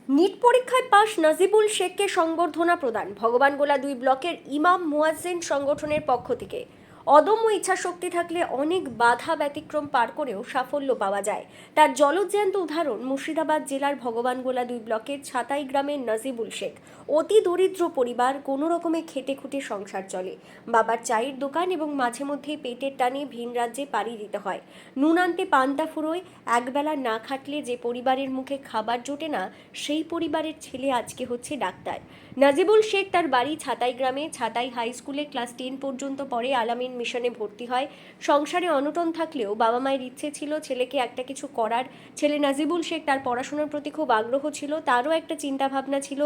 NEET পরীক্ষায় পাশ নাজিবুল শেখকে সংবর্ধনা প্রদান ভগবানগোলা 2 ব্লকের ইমাম মুয়াজ্জিন সংগঠনের পক্ষ থেকে। অদম্য ইচ্ছাশক্তি থাকলে অনেক বাধা ব্যতিক্রম পার করেও সাফল্য পাওয়া যায়। তার জলজ্যান্ত উদাহরণ মুর্শিদাবাদ জেলার ভগবানগোলা 2 ব্লকের ছাতাই গ্রামের নাজিবুল শেখ। অতি দরিদ্র পরিবার, কোনো রকমে খেটে খুঁটে সংসার চলে। বাবার চায়ের দোকান এবং মাঝে মধ্যেই পেটের টানে ভিন রাজ্যে পাড়ি দিতে হয়। নুন আনতে পান্তা ফুরোয়। একবেলা না খাটলে যে পরিবারের মুখে খাবার জোটে না, সেই পরিবারের ছেলে আজকে হচ্ছে ডাক্তার। নাজিবুল শেখ তার বাড়ি ছাতাই গ্রামে। ছাতাই হাই স্কুলে ক্লাস 10 পর্যন্ত পড়ে। আলামিন মিশনে ভর্তি হয়। সংসারে অনটন থাকলেও বাবা মায়ের ইচ্ছে ছিল ছেলেকে একটা কিছু করার। ছেলে নাজিবুল শেখ, তার পড়াশোনার প্রতি খুব আগ্রহ ছিল। তারও একটা চিন্তা ভাবনা ছিল,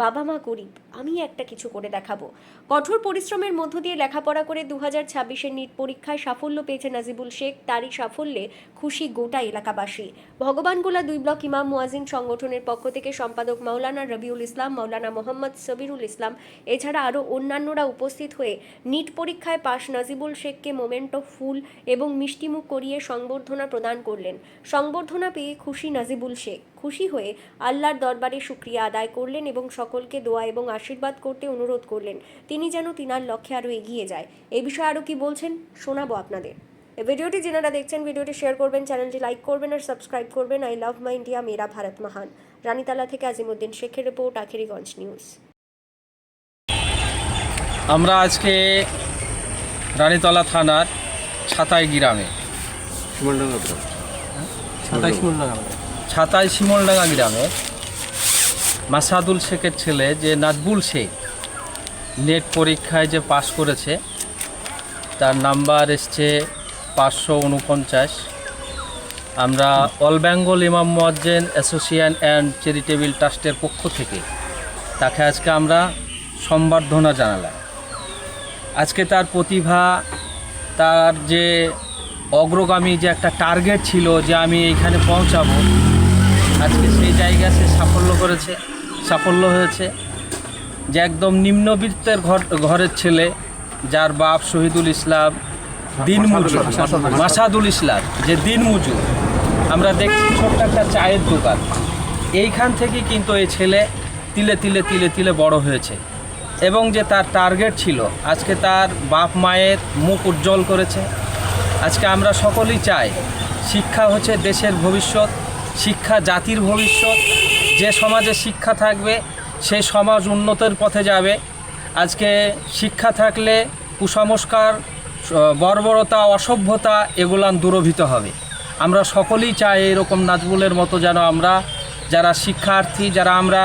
বাবা মা গরিব, আমি একটা কিছু করে দেখাবো। কঠোর পরিশ্রমের মধ্য দিয়ে লেখাপড়া করে 2026-এর নিট পরীক্ষায় সাফল্য পেয়েছে নাজিবুল শেখ। তারই সাফল্যে খুশি গোটা এলাকাবাসী। ভগবানগোলা 2 ব্লক ইমাম মুয়াজ্জিন সংগঠনের পক্ষ থেকে সম্পাদক মাওলানা রবিউল ইসলাম, মাওলানা মোহাম্মদ সবিরুল ইসলাম এছাড়া আরও অন্যান্যরা উপস্থিত হয়ে নিট পরীক্ষায় পাশ নাজিবুল শেখকে মোমেন্টো, ফুল এবং মিষ্টিমুখ করিয়ে সংবর্ধনা প্রদান করলেন। সংবর্ধনা পেয়ে খুশি নাজিবুল শেখ খুশি হয়ে আল্লাহর দরবারে শুকরিয়া আদায় করলেন এবং সকলকে দোয়া এবং আশীর্বাদ করতে অনুরোধ করলেন তিনি যেন তিনার লক্ষ্যে আরও এগিয়ে যায়। এই বিষয়ে আরও কি বলছেন শোনাবো আপনাদের। এই ভিডিওটি যারা দেখছেন ভিডিওটি শেয়ার করবেন, চ্যানেলটি লাইক করবেন আর সাবস্ক্রাইব করবেন। আই লাভ মাই ইন্ডিয়া, মেরা ভারত মহান। রানীতলা থেকে আজিমুদ্দিন শেখের রিপোর্ট, আখেরিগঞ্জ নিউজ। আমরা আজকে রানীতলা থানার ছাতাই গ্রামে ছাতাই শিমলডাঙ্গা গ্রামে মাসাদুল শেখের ছেলে যে নাজবুল শেখ নেট পরীক্ষায় যে পাশ করেছে, তার নাম্বার এসছে 549। আমরা অল বেঙ্গল ইমাম মুয়াজ্জিন অ্যাসোসিয়েশন অ্যান্ড চ্যারিটেবল ট্রাস্টের পক্ষ থেকে তাকে আজকে আমরা সম্বর্ধনা জানালাম। আজকে তার প্রতিভা, তার যে অগ্রগামী যে একটা টার্গেট ছিল যে আমি এইখানে পৌঁছাবো, আজকে সেই জায়গায় সে সাফল্য হয়েছে। যে একদম নিম্নবিত্তের ঘরের ছেলে, যার বাপ শহীদুল ইসলাম দিনমজুর, মাসাদুল ইসলাম যে দিনমজুর। আমরা দেখছি ছোট্ট একটা চায়ের দোকান, এইখান থেকে কিন্তু এই ছেলে তিলে তিলে তিলে তিলে বড় হয়েছে এবং যে তার টার্গেট ছিল আজকে তার বাপ মায়ের মুখ উজ্জ্বল করেছে। আজকে আমরা সকলেই চাই শিক্ষা হচ্ছে দেশের ভবিষ্যৎ, শিক্ষা জাতির ভবিষ্যৎ। যে সমাজে শিক্ষা থাকবে সেই সমাজ উন্নতির পথে যাবে। আজকে শিক্ষা থাকলে কুসংস্কার, বর্বরতা, অসভ্যতা এগুলান দূরভূত হবে। আমরা সকলেই চাই এরকম নাজবুলের মতো যেন আমরা যারা শিক্ষার্থী, যারা আমরা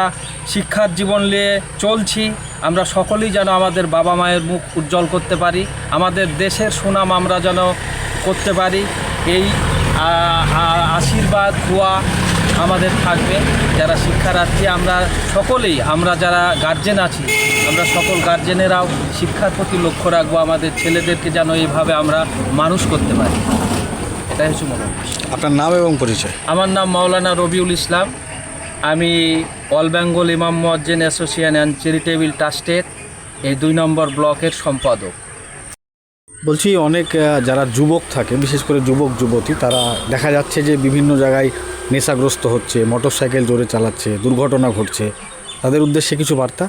শিক্ষার জীবন নিয়ে চলছি, আমরা সকলেই যেন আমাদের বাবা মায়ের মুখ উজ্জ্বল করতে পারি, আমাদের দেশের সুনাম আমরা যেন করতে পারি। এই আশীর্বাদ দোয়া আমাদের থাকবে। যারা শিক্ষার্থী আমরা সকলেই, আমরা যারা গার্জেন আছি, আমরা সকল গার্জেনেরাও শিক্ষার প্রতি লক্ষ্য রাখবো, আমাদের ছেলেদেরকে যেন এইভাবে আমরা মানুষ করতে পারি। এটাই হচ্ছে মনে হয়। আপনার নাম এবং পরিচয়? আমার নাম মাওলানা রবিউল ইসলাম। আমি অল বেঙ্গল ইমাম মুয়াজ্জিন অ্যাসোসিয়েশন অ্যান্ড চ্যারিটেবল ট্রাস্টের এই 2 নম্বর ব্লকের সম্পাদক। বলছি, অনেক যারা যুবক থাকে, বিশেষ করে যুবক যুবতী, তারা দেখা যাচ্ছে যে বিভিন্ন জায়গায় নেশাগ্রস্ত হচ্ছে, মোটরসাইকেল জোরে চালাচ্ছে, দুর্ঘটনা ঘটছে, তাদের উদ্দেশ্যে কিছু বার্তা?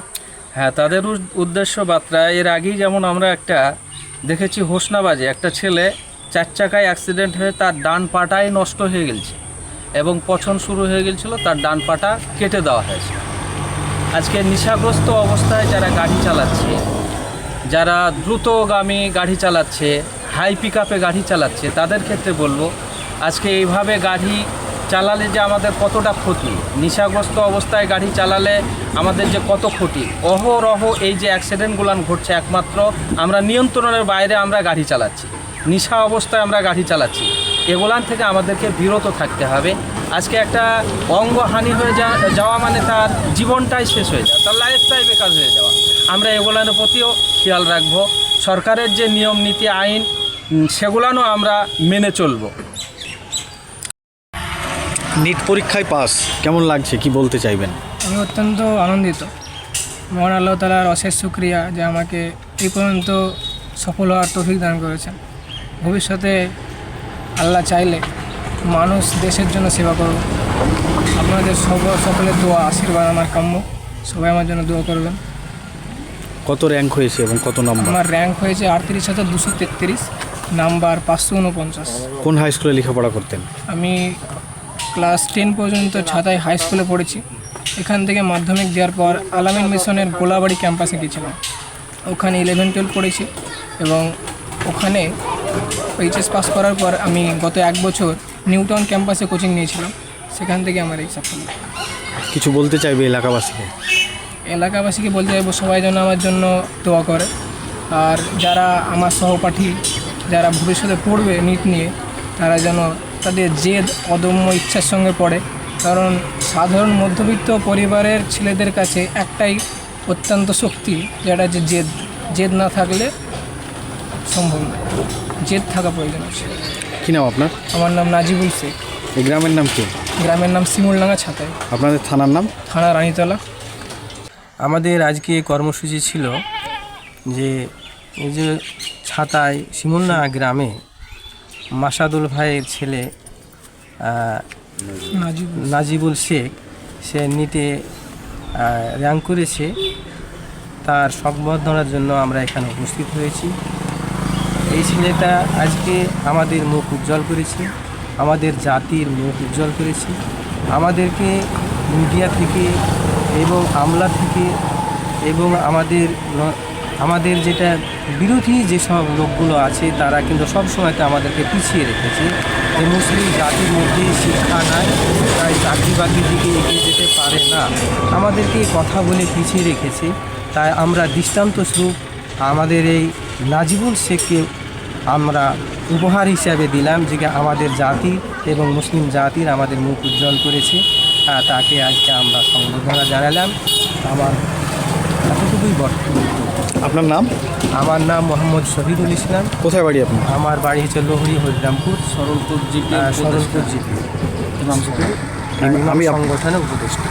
হ্যাঁ, তাদের উদ্দেশ্য বার্তা। এর আগেই যেমন আমরা একটা দেখেছি হোসনাবাজে একটা ছেলে 4 চাকায় অ্যাক্সিডেন্ট হয়ে তার ডান পাটাই নষ্ট হয়ে গেছে এবং পছন শুরু হয়ে গেছিল, তার ডান পাটা কেটে দেওয়া হয়েছে। আজকে নেশাগ্রস্ত অবস্থায় যারা গাড়ি চালাচ্ছে, যারা দ্রুতগামী গাড়ি চালাচ্ছে, হাই পিকআপে গাড়ি চালাচ্ছে, তাদের ক্ষেত্রে বলবো আজকে এইভাবে গাড়ি চালালে যে আমাদের কতটা ক্ষতি, নেশাগ্রস্ত অবস্থায় গাড়ি চালালে আমাদের যে কত ক্ষতি। অহরহ এই যে অ্যাক্সিডেন্টগুলো ঘটছে, একমাত্র আমরা নিয়ন্ত্রণের বাইরে আমরা গাড়ি চালাচ্ছি, নেশা অবস্থায় আমরা গাড়ি চালাচ্ছি। এগুলান থেকে আমাদেরকে বিরত থাকতে হবে। আজকে একটা অঙ্গহানি হয়ে যাওয়া মানে তার জীবনটাই শেষ হয়ে যাওয়া, তার লাইফটাই বেকার হয়ে যাওয়া। আমরা এগুলার প্রতিও খেয়াল রাখবো। সরকারের যে নিয়ম নীতি আইন সেগুলানও আমরা মেনে চলব। নিট পরীক্ষায় পাস কেমন লাগছে, কি বলতে চাইবেন? আমি অত্যন্ত আনন্দিত। মহান আল্লাহ তাআলার অশেষ শুকরিয়া যে আমাকে এই পর্যন্ত সফল হওয়ার তৌফিক দান করেছেন। ভবিষ্যতে আল্লাহ চাইলে মানুষ দেশের জন্য সেবা করব। আপনাদের সকলের দোয়া আশীর্বাদ আমার কাম্য, সবাই আমার জন্য দোয়া করবেন। কত র্যাঙ্ক হয়েছে এবং কত নম্বর? আমার র্যাঙ্ক হয়েছে 38,233, নাম্বার 549। কোন হাই স্কুলে লেখাপড়া করতেন? আমি ক্লাস 10 পর্যন্ত ছাতাই হাই স্কুলে পড়েছি। এখান থেকে মাধ্যমিক দেওয়ার পর আলামিন মিশনের গোলাবাড়ি ক্যাম্পাসে গিয়েছিলাম, ওখানে 11-12 পড়েছি এবং ওখানে এইচএস পাস করার পর আমি গত 1 বছর নিউটাউন ক্যাম্পাসে কোচিং নিয়েছিলাম, সেখান থেকে আমার এই সাফল্য। কিছু বলতে চাইবে এলাকাবাসীকে? এলাকাবাসীকে বলতে চাইবো সবাই যেন আমার জন্য দোয়া করে, আর যারা আমার সহপাঠী যারা ভবিষ্যতে পড়বে নিট নিয়ে, তারা যেন তাদের জেদ অদম্য ইচ্ছার সঙ্গে পড়ে, কারণ সাধারণ মধ্যবিত্ত পরিবারের ছেলেদের কাছে একটাই অত্যন্ত শক্তি, যেটা হচ্ছে জেদ। জেদ না থাকলে সম্ভব নয়, জেদ থাকা প্রয়োজন আছে। কী নাম আপনার? আমার নাম নাজিবুল শেখ। এই গ্রামের নাম কি? গ্রামের নাম শিমুলডাঙ্গা ছাতাই, আপনাদের থানার নাম? থানা রানীতলা। আমাদের আজকে কর্মসূচি ছিল যে এই যে ছাতায় শিমুলনা গ্রামে মাসাদুল ভাইয়ের ছেলে নাজিবুল শেখ, সে নিটে র্যাঙ্ক করেছে, তার সংবর্ধনার জন্য আমরা এখানে উপস্থিত হয়েছি। এই ছেলেটা আজকে আমাদের মুখ উজ্জ্বল করেছে, আমাদের জাতির মুখ উজ্জ্বল করেছে। আমাদেরকে মিডিয়া থেকে এবং আমলা থেকে এবং আমাদের যেটা বিরোধী যেসব লোকগুলো আছে, তারা কিন্তু সবসময়তে আমাদেরকে পিছিয়ে রেখেছে, যে মুসলিম জাতির মধ্যে শিক্ষা নাই, তাই চাকরি বাকরির দিকে এগিয়ে যেতে পারে না, আমাদেরকে কথা বলে পিছিয়ে রেখেছে। তাই আমরা দৃষ্টান্তস্বরূপ আমাদের এই নাজিবুল শেখকে আমরা উপহার হিসাবে দিলাম, যে আমাদের জাতি এবং মুসলিম জাতির আমাদের মুখ উজ্জ্বল করেছে, তাকে আজকে আমরা সংবর্ধনা জানালাম। আমার এতটুকুই বক্তব্য। আপনার নাম? আমার নাম মোহাম্মদ শহীদুল ইসলাম। কোথায় বাড়ি আপনার? আমার বাড়ি হচ্ছে লোহরি হরিরামপুর, সরলপুর জিপি। আমি সংগঠনের উপদেষ্টা।